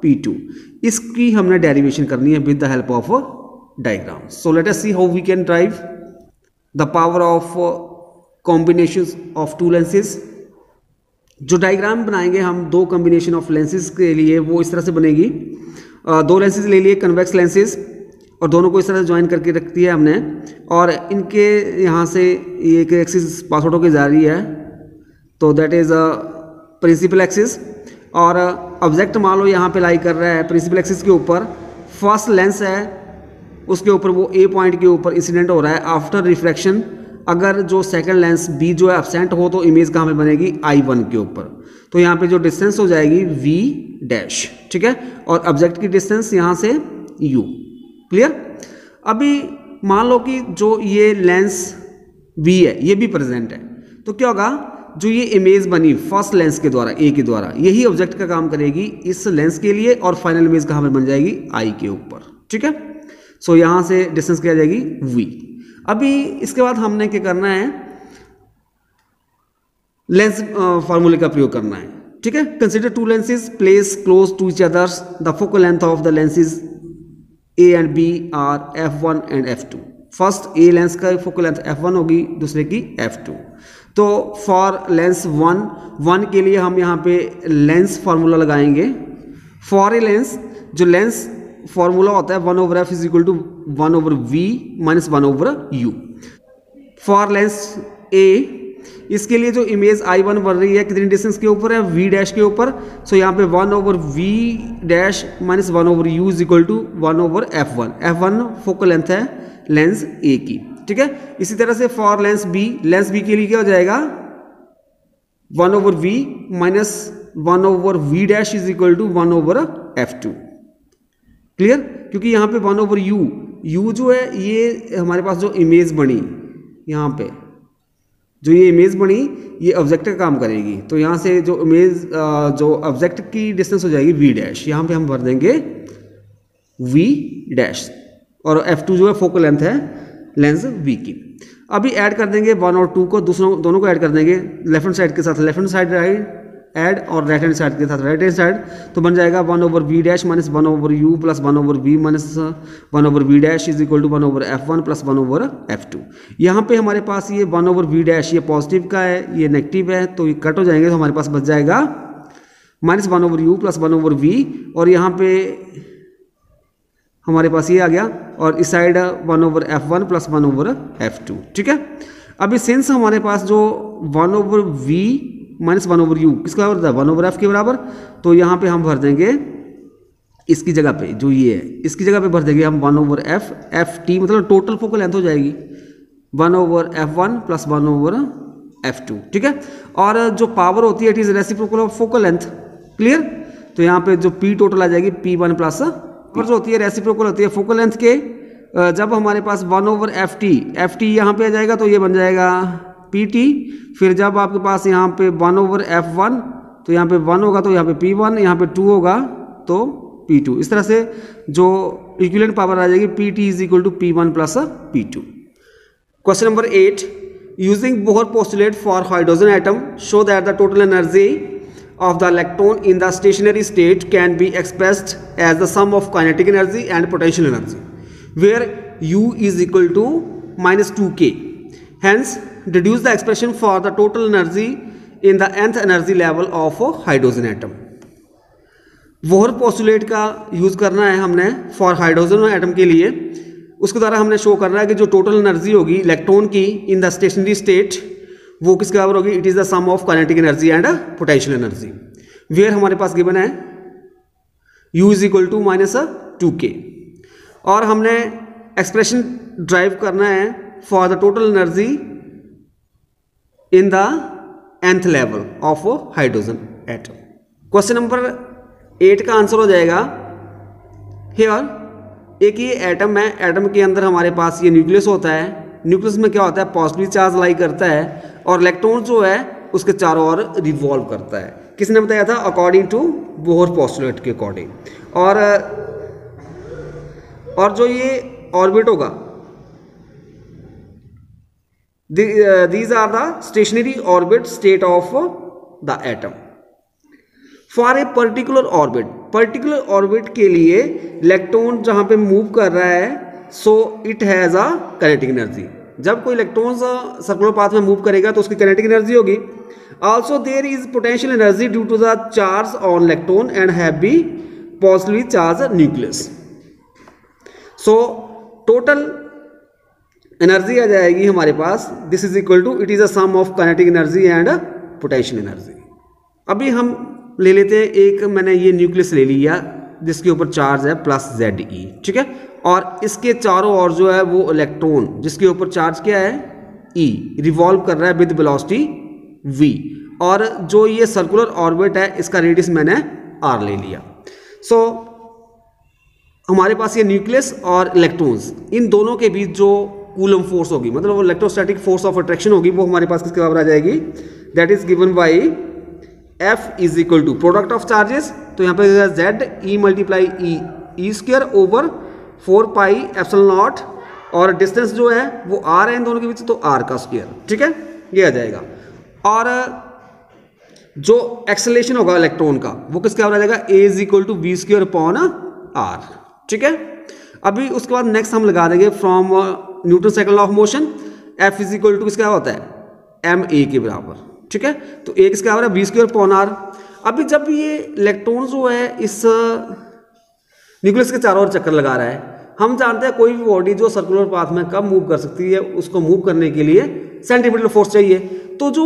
P2. इसकी हमने डेरिवेशन करनी है with the help of diagram. So let us see how we can derive the power of combinations of two lenses. जो डायग्राम बनाएंगे हम दो कॉम्बिनेशन ऑफ लेंसेज के लिए वो इस तरह से बनेगी. दो लेंसेज ले लिए कन्वेक्स लेंसेज और दोनों को इस तरह से ज्वाइन करके रख दिया हमने, और इनके यहाँ से एक एक्सिस पास आउट होकर जा रही है, तो that is a principal axis. और ऑब्जेक्ट मान लो यहाँ पे लाई कर रहा है प्रिंसिपल एक्सिस के ऊपर. फर्स्ट लेंस है उसके ऊपर वो A पॉइंट के ऊपर इंसिडेंट हो रहा है आफ्टर रिफ्रैक्शन. अगर जो सेकंड लेंस B जो है एब्सेंट हो तो इमेज कहाँ पे बनेगी I1 के ऊपर. तो यहाँ पे जो डिस्टेंस हो जाएगी V', ठीक है, और ऑब्जेक्ट की डिस्टेंस यहाँ से U. क्लियर. अभी मान लो कि जो ये लेंस V है ये भी प्रेजेंट है, तो क्या होगा, जो ये इमेज बनी फर्स्ट लेंस के द्वारा A के द्वारा, यही ऑब्जेक्ट का काम करेगी इस लेंस के लिए, और फाइनल इमेज कहाँ पे बन जाएगी I के ऊपर. ठीक है. सो यहाँ से डिस्टेंस क्या आ जाएगी V. अभी इसके बाद हमने क्या करना है, लेंस फार्मूले का प्रयोग करना है. ठीक है. Consider two lenses place close to each others. The focal length of the lenses A and B are F1 and F2. First A lens का फोकल लेंथ F1 होगी, दूसरे की F2. तो फॉर लेंस 1 के लिए हम यहाँ पे लेंस फार्मूला लगाएंगे. फॉर ए लेंस जो लेंस फार्मूला होता है 1/f = 1/v - 1/u. For Lenz A इसके लिए जो इमेज I1 बन रही है कितनी डिस्टेंस के ऊपर है, V' के ऊपर. सो यहाँ पे 1/v' - 1/u = 1/f1. F1 focal length है लेंस A की. ठीक है. इसी तरह से फॉर लेंस B के लिए क्या हो जाएगा, 1/v - 1/v' = 1/f2. क्लियर. क्योंकि यहाँ पे 1/u जो है ये हमारे पास जो इमेज बनी, यहाँ पे जो ये इमेज बनी ये ऑब्जेक्ट का काम करेगी. तो यहाँ से जो इमेज जो ऑब्जेक्ट की डिस्टेंस हो जाएगी V', यहाँ पे हम भर देंगे V', और F2 जो है फोकल लेंथ है लेंस V की. अभी ऐड कर देंगे 1 और 2 को, दोनों को ऐड कर देंगे लेफ्ट हैंड साइड के साथ left hand side right add, और राइट हैंड साइड के साथ राइट हैंड साइड. तो बन जाएगा 1/v' - 1/u + 1/v - 1/v' = 1/f1 + 1/f2. यहाँ पे हमारे पास ये 1/v' ये पॉजिटिव का है, ये नेगेटिव है, तो ये कट हो जाएंगे. तो हमारे पास बच जाएगा -1/u + 1/v, और यहाँ पे हमारे पास ये आ गया, और इस साइड 1/f1 + 1/f2. ठीक है. अभी सिंस हमारे पास जो 1/v - 1/u किसके बराबर था, 1/f के बराबर, तो यहाँ पे हम भर देंगे इसकी जगह पे, जो ये है इसकी जगह पे भर देंगे हम 1/f. ft मतलब टोटल फोकल लेंथ हो जाएगी 1/f1 + 1/f2. ठीक है. और जो पावर होती है it is reciprocal of focal length. Clear. तो यहाँ पे जो P टोटल आ जाएगी P1 + पावर जो होती है रेसिप्रोकल होती है फोकल लेंथ के. जब हमारे पास 1/ft यहाँ पे आ जाएगा तो ये बन जाएगा PT. फिर जब आपके पास यहाँ पे 1/f1 तो यहाँ पे 1 होगा तो यहाँ पे P1, यहाँ पे 2 होगा तो P2. इस तरह से जो इक्विवेलेंट पावर आ जाएगी PT = P1 + P2. Question number 8, using Bohr postulate for hydrogen atom show that the total energy of the electron in the stationary state can be expressed as the sum of kinetic energy and potential energy, where U is equal to -2k. Hence, deduce the expression for the total energy in the nth energy level of a hydrogen atom. Bohr postulate का use करना है हमने for hydrogen atom के लिए. उसके द्वारा हमने show करना है कि जो टोटल एनर्जी होगी इलेक्ट्रॉन की इन द स्टेशनरी स्टेट वो किसके बराबर होगी, it is the sum of kinetic energy and potential energy, where हमारे पास गिवन है u is equal to -2k, और हमने एक्सप्रेशन ड्राइव करना है for the total energy in the nth level of hydrogen atom. Question number 8 का answer हो जाएगा हियर, एक ये एटम है, एटम के अंदर हमारे पास ये न्यूक्लियस होता है, न्यूक्लियस में क्या होता है, पॉजिटिव चार्ज लाई करता है, और इलेक्ट्रॉन जो है उसके चारों ओर रिवॉल्व करता है। किसने बताया था, अकॉर्डिंग टू बोहर पोस्टुलेट के अकॉर्डिंग। और जो ये ऑर्बिट होगा, these are the stationary orbit state of the atom for a particular orbit के लिए इलेक्ट्रॉन जहां पे मूव कर रहा है, so it has a kinetic energy। जब कोई इलेक्ट्रॉन सर्कुलर पाथ में मूव करेगा तो उसकी kinetic एनर्जी होगी। also there is potential energy due to the charge on electron and heavy positively charged nucleus। so total energy आ जाएगी हमारे पास, this is equal to, it is a sum of kinetic energy and potential energy. अभी हम ले लेते हैं एक, मैंने ये न्यूक्लियस ले लिया जिसके ऊपर चार्ज है +Ze, ठीक है, और इसके चारों ओर जो है वो इलेक्ट्रॉन जिसके ऊपर चार्ज क्या है E, रिवॉल्व कर रहा है विद वेलोसिटी v, और जो ये सर्कुलर ऑर्बिट है इसका रेडियस मैंने r ले लिया। सो हमारे पास ये न्यूक्लियस और इलेक्ट्रॉन्स, इन दोनों के बीच जो कूलम फोर्स होगी, मतलब वो इलेक्ट्रोस्टैटिक फोर्स ऑफ अट्रैक्शन होगी, वो हमारे पास किसके बराबर आ जाएगी, that is given by F is equal to product of charges, तो यहाँ पे Z E multiply E square over 4 pi epsilon naught, और डिस्टेंस जो है वो r है इन दोनों के बीच, तो r का स्क्वायर, ठीक है, ये आ जाएगा। और जो एक्सेलरेशन होगा इलेक्ट्रॉन का वो किसके बराबर आ जाएगा, A is equal to v square upon r, ठीक है। अभी उसके बाद नेक्स्ट हम लगा देंगे from Newton cycle law of motion, F is equal to किसका होता है ma के बराबर, ठीक है, तो a किसका बराबर है v स्क्वायर अपॉन r। अभी जब ये इलेक्ट्रॉन जो है इस न्यूक्लियस के चारों ओर चक्कर लगा रहा है, हम जानते हैं कोई भी बॉडी जो सर्कुलर पाथ में कब मूव कर सकती है, उसको मूव करने के लिए सेंट्रीपिटल फोर्स चाहिए। तो जो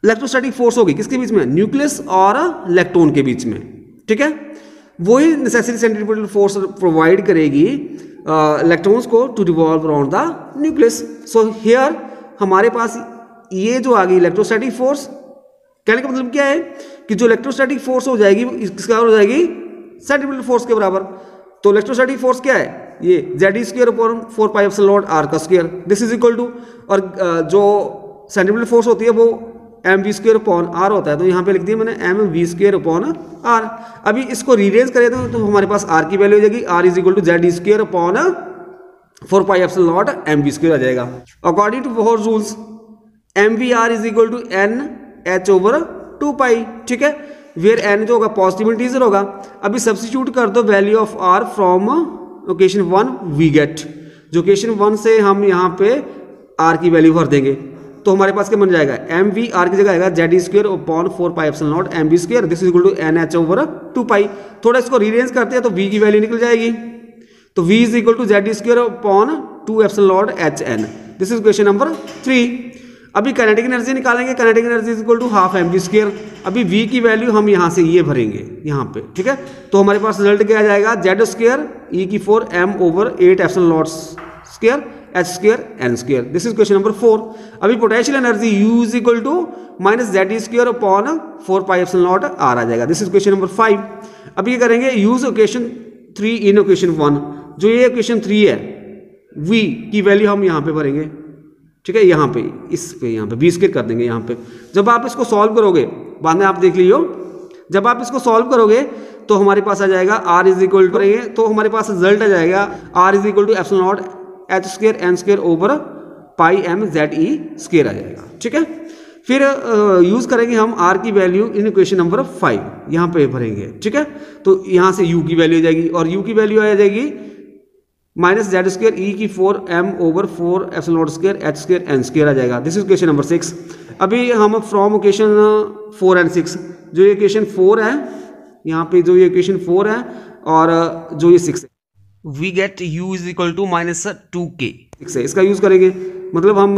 इलेक्ट्रोस्टैटिक फोर्स होगी किसके बीच में, न्यूक्लियस और इलेक्ट्रॉन के बीच में, ठीक है, वही नेसेसरी सेंट्रीपिटल फोर्स प्रोवाइड करेगी इलेक्ट्रॉन्स को to revolve around the nucleus. So here हमारे पास ये जो आ गई इलेक्ट्रोस्टैटिक फोर्स, कहने का मतलब क्या है कि जो इलेक्ट्रोस्टैटिक फोर्स हो जाएगी इसका हो जाएगी सेंट्रीपिटल फोर्स के बराबर। तो इलेक्ट्रोस्टैटिक फोर्स क्या है, ये Z square upon 4 pi epsilon naught r का square, this is equal to, और जो सेंट्रीपिटल फोर्स होती है वो mv स्क्वायर अपॉन r होता है, तो यहाँ पे लिख दिया मैंने mv स्क्वायर अपॉन r। अभी इसको रीअरेंज करें तो हमारे पास r की वैल्यू हो जाएगी r is equal to Z square upon 4 pi epsilon naught mv square आ जाएगा। According to Bohr's rules mvr is equal to n h over 2 pi, ठीक है, वेयर n जो होगा पॉजिटिव इंटीजर होगा। अभी सब्स्टिट्यूट कर दो value of r from equation 1 we get, जो इक्वेशन 1 से हम यहाँ पे r की वैल्यू भर देंगे तो हमारे पास क्या बन जाएगा, एम वी आर की जगह आएगा Z square upon 4 pi epsilon naught mv square, this is equal to NH over 2 pi. थोड़ा इसको रीअरेंज करते हैं तो v की वैल्यू निकल जाएगी, तो v is equal to Z square upon 2 epsilon naught HN, this is question number 3। अभी काइनेटिक एनर्जी निकालेंगे, kinetic energy is equal to half mv square. अभी v की वैल्यू हम यहाँ से ये भरेंगे यहाँ पे, ठीक है, तो हमारे पास रिजल्ट क्या आ जाएगा, Z स्क्वायर e की 4 m over 8 epsilon naught square h square n square, this is question number 4। अभी potential energy u is equal to minus Z square upon 4 pi epsilon naught r आ जाएगा, this is question number 5। अभी ये करेंगे use equation 3 in equation 1, जो ये equation 3 है v की वैल्यू हम यहाँ पे भरेंगे, ठीक है, यहाँ पे इस पे यहाँ पे v स्क्वायर कर देंगे यहाँ पे। जब आप इसको सॉल्व करोगे, बाद में आप देख लियो, जब आप इसको सॉल्व करोगे तो हमारे पास आ जाएगा r इज इक्वल टू, तो हमारे पास रिजल्ट आ जाएगा r is equal to epsilon naught h square n square over pi m ZE square आ जाएगा, ठीक है। फिर यूज करेंगे हम r की वैल्यू इन इक्वेशन नंबर 5, यहाँ पे भरेंगे, ठीक है, तो यहाँ से u की वैल्यू आ जाएगी, और u की वैल्यू आ जाएगी माइनस Z स्क्वायर e की 4 m over 4 epsilon naught square h square n square आ जाएगा, दिस इज क्वेश्चन नंबर 6। अभी हम फ्रॉम इक्वेशन 4 एंड 6, जो ये इक्वेशन 4 है यहाँ पे, जो ये इक्वेशन 4 है और जो ये 6 है, we get u is equal to -2k, ठीक है, इसका यूज करेंगे, मतलब हम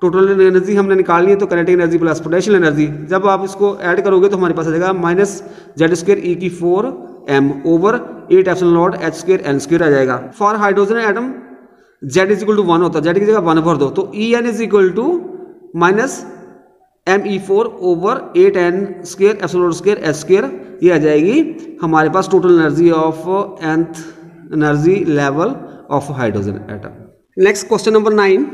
टोटल एनर्जी हमने निकालनी है, तो kinetic energy plus potential energy, जब आप इसको ऐड करोगे तो हमारे पास आ जाएगा माइनस जेड स्क्वायर ई की 4m over 8 epsilon naught h square n square आ जाएगा। For hydrogen atom z is equal to 1 होता है, z की जगह 1 भर दो, तो En is equal to minus me4 over 8n square epsilon naught square h square, ये आ जाएगी हमारे पास total energy of nth energy level of hydrogen atom. Next question number 9,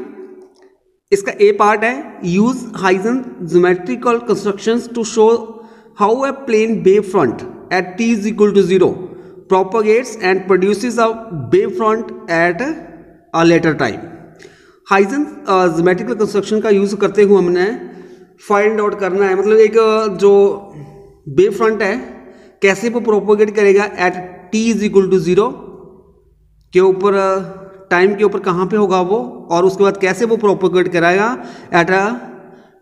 इसका ए पार्ट है, use Huygens geometrical constructions to show how a plane wave front at t is equal to 0 propagates and produces a wave front at a later time। Huygens geometrical construction का use करते हुए हमने find out करना है, मतलब एक जो wave front है कैसे वो प्रोपोगेट करेगा eight t is equal to 0 के ऊपर, टाइम के ऊपर कहाँ पे होगा वो, और उसके बाद कैसे वो प्रोपोगेट कराएगा at a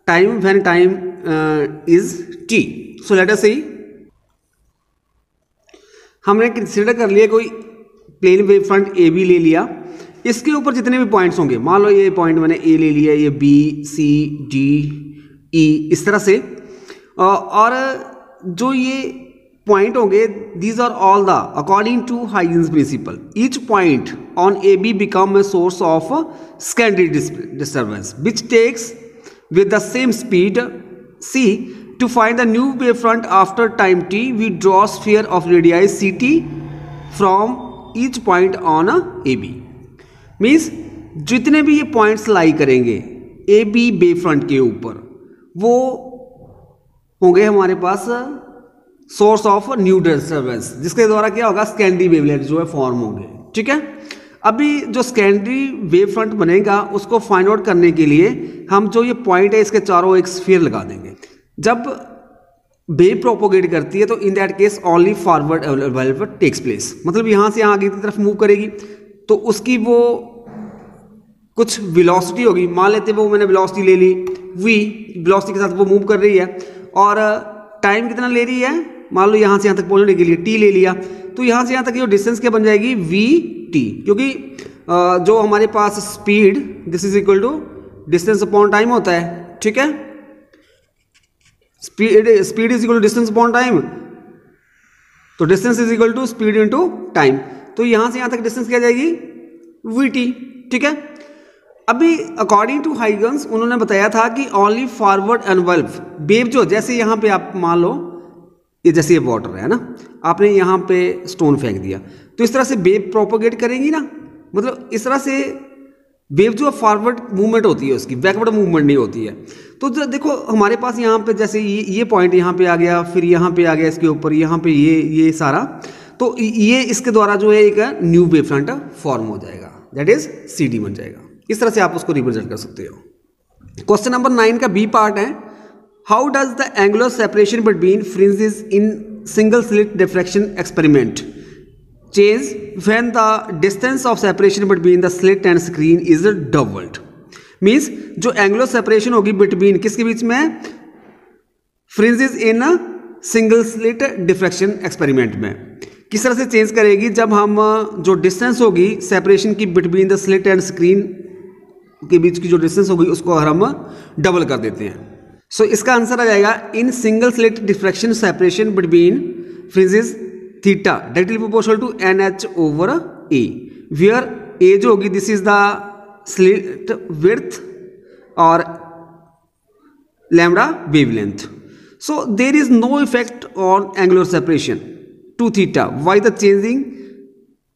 time when time is t। So let us see, हमने कंसीडर कर लिया कोई plane wave front A B ले लिया, इसके ऊपर जितने भी पॉइंट्स होंगे, मान लो ये पॉइंट मैंने ए ले लिया, ये बी सी डी ई इस तरह से, और जो ये पॉइंट होंगे these are all the according to Huygens principle, each point on A B become a source of secondary disturbance which takes with the same speed c। To find the new wavefront after time t, we draw a sphere of radii ct from each point on AB। Means जितने भी ये points लाई करेंगे A B wavefront के ऊपर, वो होंगे हमारे पास source of new disturbance, जिसके द्वारा क्या होगा सेकेंडरी वेवलेट जो है फॉर्म होंगे। ठीक है, अभी जो सेकेंडरी वेव फ्रंट बनेगा उसको फाइंड आउट करने के लिए हम जो ये पॉइंट है इसके चारों एक स्फीयर लगा देंगे। जब वेव प्रोपोगेट करती है तो in that case only forward development takes place, मतलब यहाँ से आगे की तरफ मूव करेगी तो उसकी वो कुछ वेलोसिटी होगी, मान लेते वो मैंने वेलोसिटी ले ली v, वेलोसिटी के साथ वो मूव कर रही है, और टाइम कितना ले रही है, मान लो यहाँ से यहाँ तक पहुँचने के लिए t ले लिया, तो यहाँ से यहाँ तक जो डिस्टेंस क्या बन जाएगी vt, क्योंकि जो हमारे पास speed this is equal to distance upon time होता है। ठीक है, speed is equal to distance upon time, तो distance is equal to speed into time, तो यहाँ से यहाँ तक डिस्टेंस क्या जाएगी vt। ठीक है, अभी अकॉर्डिंग टू हाइगन्स उन्होंने बताया था कि ओनली फॉरवर्ड एनवल्व वेव, जो जैसे यहाँ पे आप मान लो ये जैसे ये वाटर है ना, आपने यहाँ पे स्टोन फेंक दिया तो इस तरह से वेव प्रोपोगेट करेंगी ना, मतलब इस तरह से वेव जो फॉरवर्ड मूवमेंट होती है उसकी बैकवर्ड मूवमेंट नहीं होती है। तो देखो हमारे पास यहाँ पे जैसे ये पॉइंट यहाँ पे आ गया, फिर यहाँ पे आ गया इसके ऊपर, यहाँ पे ये सारा, तो ये इसके द्वारा जो है एक न्यू वेव फ्रंट फॉर्म हो जाएगा, दैट इज CD बन जाएगा। इस तरह से आप उसको रिप्रेजेंट कर सकते हो। क्वेश्चन नंबर 9 का बी पार्ट है, how does the angular separation between fringes in single slit diffraction experiment change when the distance of separation between the slit and screen is doubled. Means जो angular separation होगी between किसके बीच में, fringes इन single slit diffraction experiment में, किस तरह से change करेगी जब हम जो डिस्टेंस होगी सेपरेशन की between the slit and screen के बीच की जो डिस्टेंस होगी उसको हम डबल कर देते हैं। सो इसका आंसर आ जाएगा in single slit diffraction separation between fringes theta directly proportional to NH over A, where A जो होगी this is the slit width और lambda wavelength. So there is no effect on angular separation to theta why the changing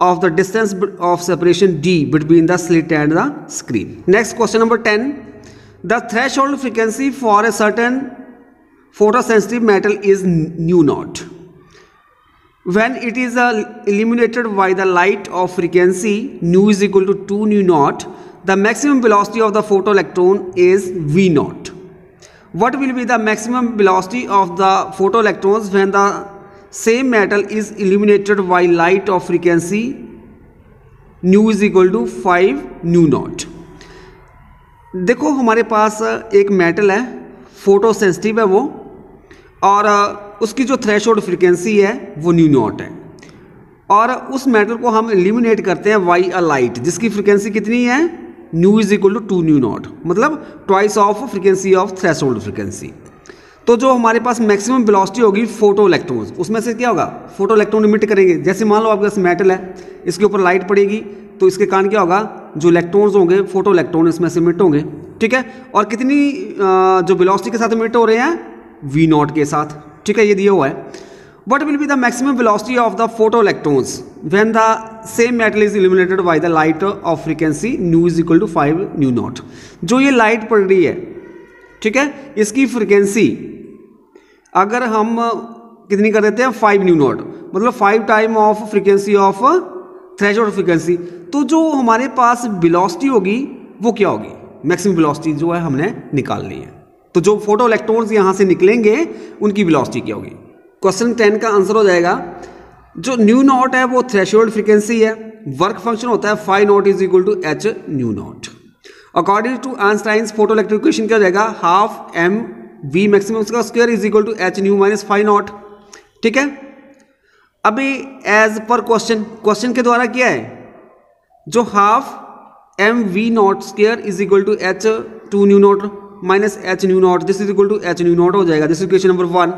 of the distance of separation d between the slit and the screen. Next question number 10, the threshold frequency for a certain photosensitive metal is nu naught. When it is illuminated by the light of frequency nu is equal to 2 nu naught, the maximum velocity of the photoelectron is v naught. What will be the maximum velocity of the photoelectrons when the same metal is illuminated by light of frequency nu is equal to 5 nu naught। देखो हमारे पास एक metal है, photo sensitive है वो, और उसकी जो threshold frequency है वो न्यू नॉट है, और उस मेटल को हम इल्यूमिनेट करते हैं बाई अ लाइट जिसकी फ्रीक्वेंसी कितनी है nu is equal to 2 nu naught, मतलब twice of frequency of threshold frequency. तो जो हमारे पास मैक्सिमम वेलोसिटी होगी फोटो इलेक्ट्रॉन्स, उसमें से क्या होगा, फोटो इलेक्ट्रॉन इमिट करेंगे। जैसे मान लो आपके पास मेटल है, इसके ऊपर लाइट पड़ेगी तो इसके कारण क्या होगा, जो इलेक्ट्रॉन्स होंगे फोटो इलेक्ट्रॉन इसमें से इमिट होंगे, ठीक है। और कितनी जो वेलोसिटी के साथ इमिट हो रहे हैं, वी नॉट के साथ, ठीक है, ये दिया हुआ है। What will be the maximum velocity of the photoelectrons when the same metal is illuminated by the light of frequency nu is equal to 5 nu naught। जो ये लाइट पड़ रही है, ठीक है, इसकी फ्रीक्वेंसी अगर हम कितनी कर देते हैं, 5 न्यू नॉट, मतलब 5 time of frequency of threshold frequency. तो जो हमारे पास वेलोसिटी होगी वो क्या होगी, मैक्सिमम वेलोसिटी जो है हमने निकाल ली है। तो जो फोटो इलेक्ट्रॉन्स यहाँ से निकलेंगे उनकी वेलोसिटी क्या होगी। क्वेश्चन 10 का आंसर हो जाएगा, जो न्यू नॉट है वो थ्रेशोल्ड फ्रीक्वेंसी है, वर्क फंक्शन होता है phi naught is equal to H nu naught. According to Einstein's photo electric equation क्या हो जाएगा, हाफ एम वी मैक्सिमम का square is equal to H nu minus phi naught, ठीक है। अभी एज पर क्वेश्चन के द्वारा क्या है, जो half M V naught square is equal to H 2 nu naught minus H nu naught, this is equal to H nu naught हो जाएगा, दिस इक्वेशन नंबर 1,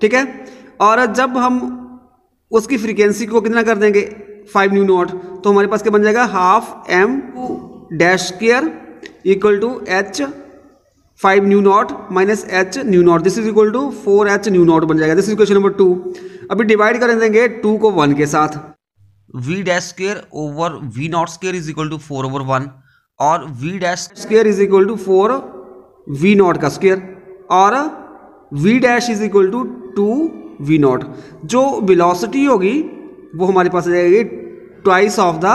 ठीक है। और जब हम उसकी फ्रीक्वेंसी को कितना कर देंगे 5 न्यू नॉट, तो हमारे पास क्या बन जाएगा, half M dash square equal to H 5 nu naught minus H nu naught, this is equal to 4h nu naught बन जाएगा, दिस इज इक्वेशन नंबर 2। अभी डिवाइड कर देंगे 2 को 1 के साथ, V dash square over V naught square is equal to 4/1 और V dash square is equal to 4 V naught का स्क्वायर और V dash is equal to 2 V naught. जो वेलोसिटी होगी वो हमारे पास आ जाएगी twice of the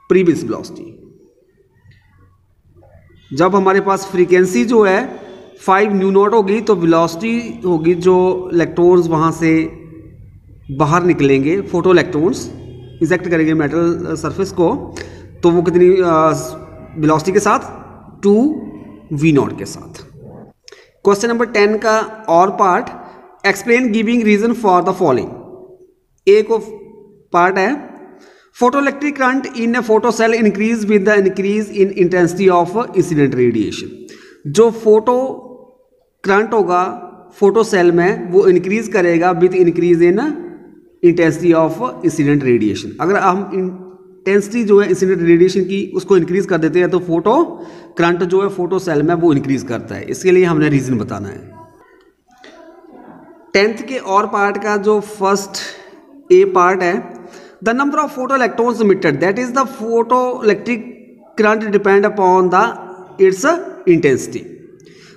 previous velocity. जब हमारे पास फ्रीक्वेंसी जो है 5 न्यू नॉट होगी तो वेलोसिटी होगी, जो इलेक्ट्रॉन्स वहां से बाहर निकलेंगे, फोटो इलेक्ट्रॉन्स इजेक्ट करेंगे मेटल सरफेस को, तो वो कितनी वेलोसिटी के साथ, 2 वी नॉट के साथ। क्वेश्चन नंबर 10 का और part, explain giving reason for the following. एक पार्ट है, photo electric current in a photo cell increase with the increase in intensity of incident radiation. जो फोटो करंट होगा फोटो सेल में वो इंक्रीज करेगा with increase in intensity of incident radiation. अगर हम intensity जो है इंसिडेंट रेडिएशन की उसको इंक्रीज कर देते हैं तो फोटो करंट जो है फोटो सेल में वो इंक्रीज करता है। इसके लिए हमने रीजन बताना है। 10th के और पार्ट का जो फर्स्ट ए पार्ट है, the number of photo electrons emitted that is the photo electric current depend upon the its intensity.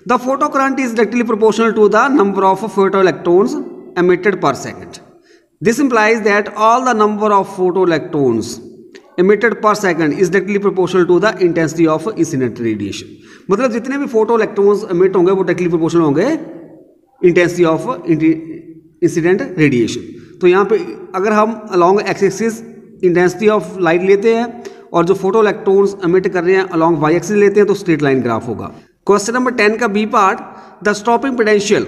The photo current is directly proportional to the number of photo electrons emitted per second. This implies that all the number of photoelectrons emitted per second is directly proportional to the intensity of incident radiation. मतलब जितने भी photo electrons emit होंगे वो directly proportional होंगे intensity of incident radiation. तो यहाँ पे अगर हम along x axis intensity of light लेते हैं और जो फोटो इलेक्ट्रॉन्स एमिट कर रहे हैं अलॉन्ग वाई एक्सिस लेते हैं तो स्ट्रेट लाइन ग्राफ होगा। क्वेश्चन नंबर 10 का B part, the stopping potential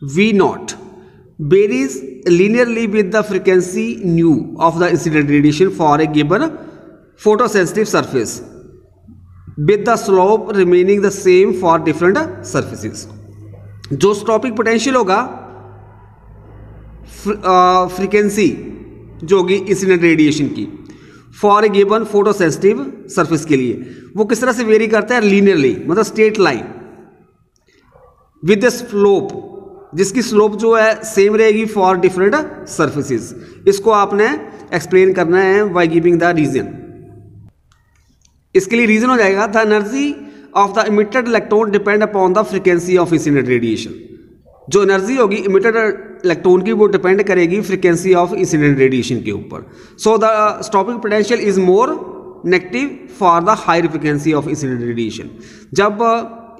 V naught varies linearly with the frequency nu of the incident radiation for a given photosensitive surface, with the slope remaining the same for different surfaces. जो stopping potential होगा frequency जो होगी incident radiation की for a given photosensitive surface के लिए, वो किस तरह से वेरी करता है, लीनियरली, मतलब straight line with the slope, जिसकी स्लोप जो है सेम रहेगी फॉर डिफरेंट सरफेसेस। इसको आपने एक्सप्लेन करना है बाय गिविंग द रीजन। इसके लिए रीजन हो जाएगा, the energy of the emitted electron depend upon the frequency of incident radiation. जो एनर्जी होगी इमिटेड इलेक्ट्रॉन की वो डिपेंड करेगी फ्रीक्वेंसी ऑफ इंसिडेंट रेडिएशन के ऊपर। So the stopping potential is more negative for the higher frequency of incident radiation. जब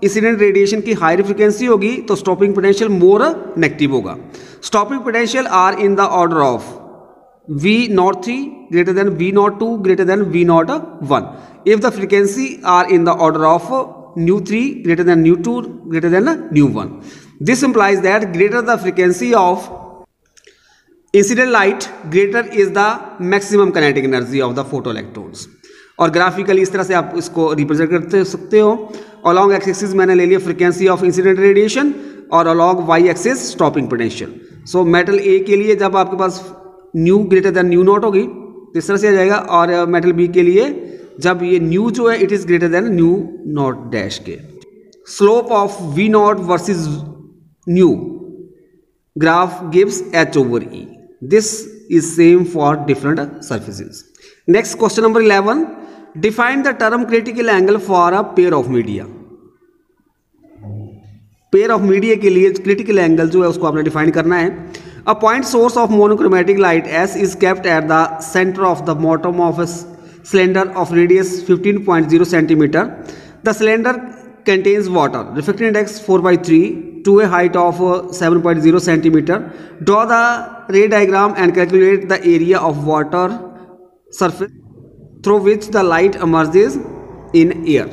incident radiation की higher frequency होगी तो स्टॉपिंग पोटेंशियल मोर नेगेटिव होगा। Stopping potential are in the order of V03 greater than V02 greater than V01 if the frequency are in the order of nu3 greater than nu2 greater than nu1. This implies that greater the frequency of incident light, greater is the maximum kinetic energy of the photoelectrons. और graphically इस तरह से आप इसको represent कर सकते हो। Along x axis मैंने ले लिया फ्रीक्वेंसी ऑफ इंसिडेंट रेडिएशन और along Y axis stopping potential. So metal A के लिए जब आपके पास nu greater than nu naught होगी तो इस तरह से आ जाएगा, और मेटल बी के लिए जब ये न्यू जो है it is greater than nu naught dash के। Slope of V naught versus nu graph gives H over E. This is same for different surfaces. Next question number 11, define the term critical angle for a pair of media. Pair of media के लिए critical angle जो है उसको आपने define करना है। A point source of monochromatic light S is kept at the centre of the bottom of a cylinder of radius 15.0 centimeter. The cylinder contains water. Refractive index 4/3 to a height of 7.0 centimeter. Draw the ray diagram and calculate the area of water surface through which the light emerges in air.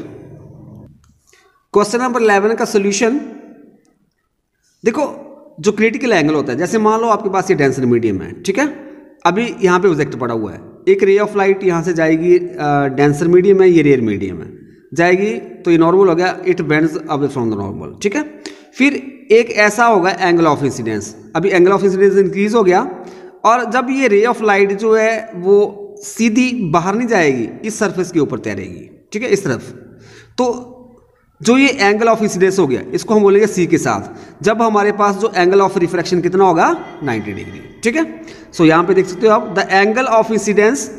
Question number 11 का solution देखो, जो critical angle होता है, जैसे मान लो आपके पास ये denser medium है, ठीक है, अभी यहाँ पे ऑब्जेक्ट पड़ा हुआ है, एक रे ऑफ लाइट यहाँ से जाएगी, डेंसर मीडियम है, ये रेयर मीडियम है, जाएगी तो ये नॉर्मल हो गया, it bends away from the normal, ठीक है। फिर एक ऐसा होगा एंगल ऑफ इंसिडेंस, अभी एंगल ऑफ इंसिडेंस इंक्रीज हो गया, और जब ये रे ऑफ लाइट जो है वो सीधी बाहर नहीं जाएगी, इस सरफेस के ऊपर तैरेगी, ठीक है, इस तरफ, तो जो ये एंगल ऑफ इंसिडेंस हो गया इसको हम बोलेंगे सी के साथ। जब हमारे पास जो एंगल ऑफ रिफ्रैक्शन कितना होगा 90 डिग्री, ठीक है। सो यहाँ पे देख सकते हो आप, the angle of incidence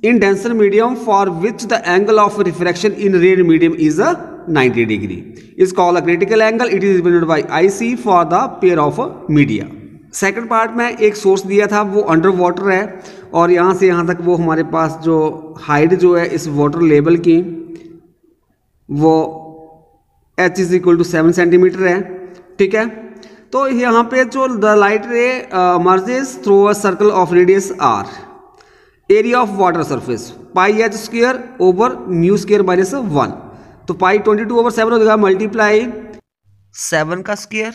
in denser medium for which the angle of refraction in rare medium is 90 degree is called a critical angle. It is represented by IC for the pair of media. Second part में एक source दिया था, वो under water है, और यहाँ से यहाँ तक वो हमारे पास जो हाइट जो है इस वाटर लेवल की वो H is equal to 7 centimetre है, ठीक है। तो यहाँ पे जो the light ray merges through a circle of radius R, area of water surface pi H square over mu square minus 1, तो पाई 22/7 हो जाएगा मल्टीप्लाई 7 का स्क्वायर,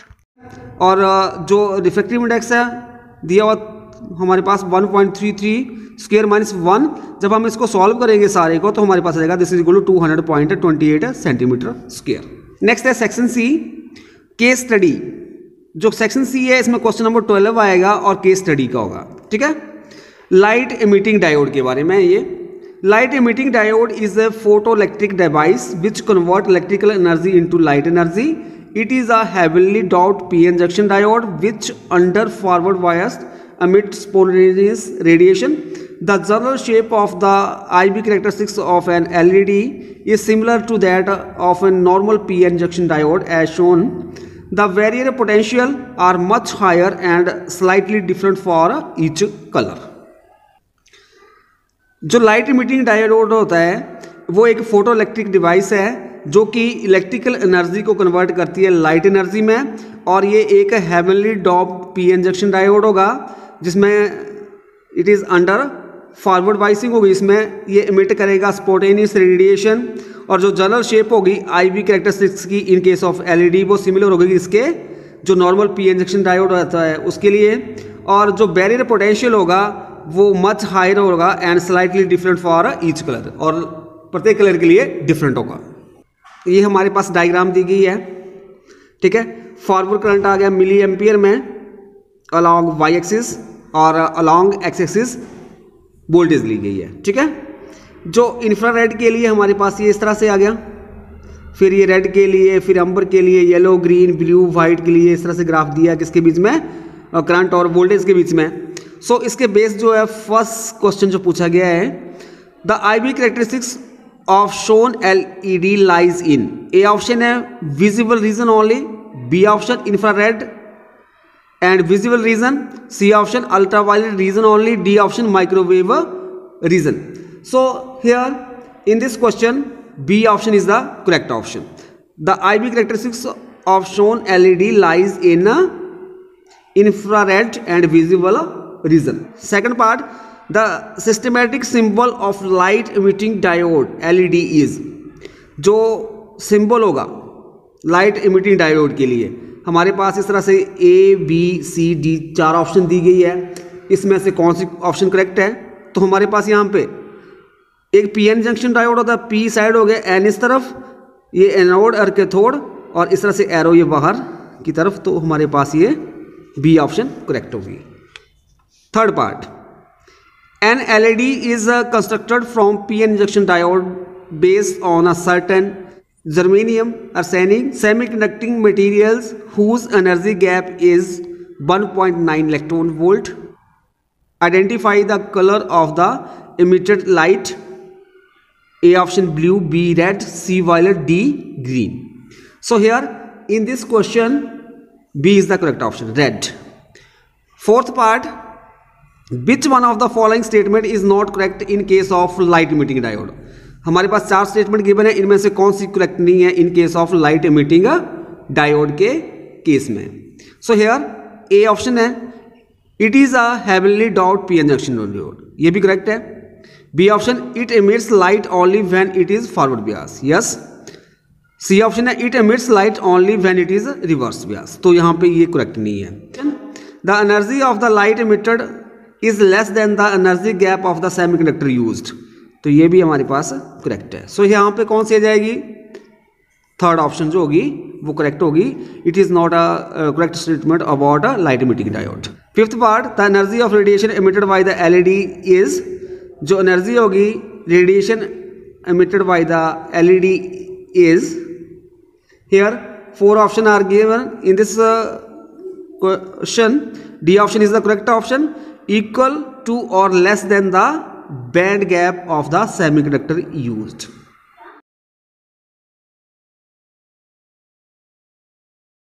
और जो रिफ्रैक्टिव इंडेक्स है दिया हुआ हमारे पास 1.33 स्क्वायर माइनस 1। जब हम इसको सॉल्व करेंगे सारे को तो हमारे पास आ जाएगा this is equal to 200.28 centimetre square. Next है सेक्शन सी, केस स्टडी। जो सेक्शन सी है इसमें क्वेश्चन नंबर 12 आएगा और केस स्टडी का होगा, ठीक है। लाइट इमिटिंग डायोड के बारे में, ये light emitting diode is a photoelectric device which convert electrical energy into light energy. It is a heavily doped p-n junction diode which under forward biased emits spontaneous radiation. The general shape of the IV characteristics of an LED is similar to that of a normal p-n junction diode as shown. The barrier potential are much higher and slightly different for each color. जो light emitting diode होता है वो एक photo electric device है जो कि electrical energy को convert करती है लाइट एनर्जी में, और ये एक हेवनली डॉप पीएन जंक्शन डायोड होगा जिसमें it is under forward biasing होगी, इसमें ये इमिट करेगा स्पॉन्टेनियस रेडिएशन, और जो जनरल शेप होगी IV कैरेक्टरिस्टिक्स की इन केस ऑफ LED वो सिमिलर होगी इसके जो नॉर्मल पीएन जंक्शन डायोड होता है उसके लिए, और जो बैरियर पोटेंशियल होगा वो मच हायर होगा and slightly different for each colour, और प्रत्येक कलर के लिए डिफरेंट होगा। ये हमारे पास डायग्राम दी गई है, ठीक है। फॉरवर्ड करंट आ गया मिली एम्पियर में अलॉन्ग वाई एक्सिस, और अलॉन्ग एक्स एक्सिस वोल्टेज ली गई है, ठीक है। जो इंफ्रारेड के लिए हमारे पास ये इस तरह से आ गया, फिर ये रेड के लिए, फिर अंबर के लिए, येलो ग्रीन ब्लू वाइट के लिए इस तरह से ग्राफ दिया किसके बीच में, करंट और वोल्टेज के बीच में। सो इसके बेस जो है फर्स्ट क्वेश्चन जो पूछा गया है, the IV characteristics of shown LED lies in, A option है visible region only, B option infrared and visible region, C option ultraviolet region only, D option microwave region. So here in this question B option is the correct option. The IV characteristics of shown LED lies in infrared and visible region. Second part, the systematic symbol of light emitting diode LED is, जो symbol होगा light emitting diode के लिए हमारे पास इस तरह से ABCD 4 option दी गई है, इसमें से कौन सी ऑप्शन करेक्ट है, तो हमारे पास यहाँ पे एक पी एन जंक्शन डायोड होता है, पी साइड हो गया, एन इस तरफ, ये एनोड और कैथोड, और इस तरह से एरो ये बाहर की तरफ, तो हमारे पास ये बी ऑप्शन करेक्ट होगी। Third part, an LED is constructed from P N junction diode based on a certain germanium arsenic semiconducting materials whose energy gap is 1.9 electron volt. Identify the color of the emitted light. A option blue, B red, C violet, D green. So here in this question B is the correct option, red. Fourth part, which one of the following statement is not correct in case of light emitting diode? हमारे पास 4 statement given है, इनमें से कौन सी correct नहीं है in case of light emitting diode के case में? So here A option है, इट इज अ हेवीली डॉट पी एन जंक्शन डायोड, ये भी करेक्ट है। B option, it emits light only when it is forward bias, yes. C option है, it emits light only when it is reverse bias, तो यहाँ पे ये correct नहीं है। The energy of the light emitted is less than the energy gap of the semiconductor used, तो ये भी हमारे पास करेक्ट है। सो यहाँ पे कौन सी आ जाएगी? थर्ड ऑप्शन जो होगी वो करेक्ट होगी। It is not a correct statement about a light emitting diode. Fifth part, the energy of radiation emitted by the LED is, जो एनर्जी होगी radiation emitted by the LED is, here 4 option are given in this question. D option is the correct option, equal to और less than the band gap of the semiconductor used.